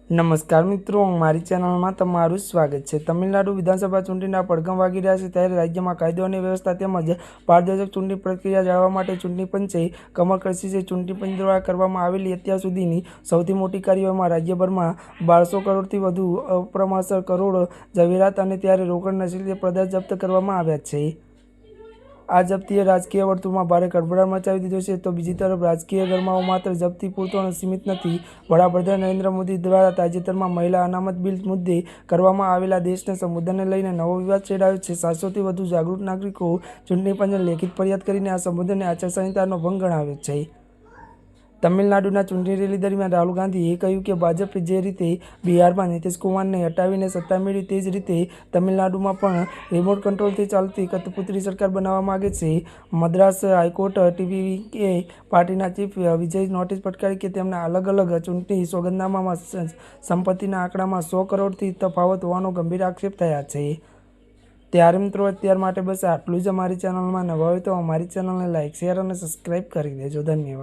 નમસ્કાર મિત્રો, મારી ચેનલમાં તમારું સ્વાગત છે। તમિલનાડુ વિધાનસભા ચૂંટણીના પડઘમ વાગી રહ્યા છે ત્યારે રાજ્યમાં કાયદો અને વ્યવસ્થા તેમજ પારદર્શક ચૂંટણી પ્રક્રિયા જાળવવા માટે ચૂંટણી પંચે કમર કસી છે। ચૂંટણી પંચ દ્વારા કરવામાં આવેલી અત્યાર સુધીની સૌથી મોટી કાર્યવાહીમાં રાજ્યભરમાં 1200 કરોડથી વધુ અપ્રમાણસર કરોડ ઝવેરાત અને ત્યારે રોકડ નશીલી પદાર્થ જપ્ત કરવામાં આવ્યા છે। આ જપ્તીએ રાજકીય વર્તુળમાં ભારે ખળભળાટ મચાવી દીધો છે। તો બીજી તરફ રાજકીય ગરમાવો માત્ર જપ્તી પૂરતો સીમિત નથી। વડાપ્રધાન નરેન્દ્ર મોદી દ્વારા તાજેતરમાં મહિલા અનામત બિલ મુદ્દે કરવામાં આવેલા દેશના સંબોધનને લઈને નવો વિવાદ છેડાયો છે। 700થી વધુ જાગૃત નાગરિકો ચૂંટણી પંચને લેખિત ફરિયાદ કરીને આ સંબોધનને આચારસંહિતાનો ભંગ ગણાવ્યો છે। તમિલનાડુના ચૂંટણી રેલી દરમિયાન રાહુલ ગાંધીએ કહ્યું કે ભાજપે જે રીતે બિહારમાં નીતિશ કુમારને હટાવીને સત્તા મેળવી તે જ રીતે તમિલનાડુમાં પણ રિમોટ કંટ્રોલથી ચાલતી કઠપૂતળી સરકાર બનાવવા માગે છે। મદ્રાસ હાઈકોર્ટ ટીવીકે પાર્ટીના ચીફ વિજય નોટિસ ફટકારી કે તેમના અલગ અલગ ચૂંટણી સોગંદનામામાં સંપત્તિના આંકડામાં 100 કરોડથી તફાવત હોવાનો ગંભીર આક્ષેપ થયા છે। ત્યારે મિત્રો અત્યાર માટે બસ આટલું જ। અમારી ચેનલમાં નવા હોય તો અમારી ચેનલને લાઇક, શેર અને સબસ્ક્રાઈબ કરી દેજો। ધન્યવાદ।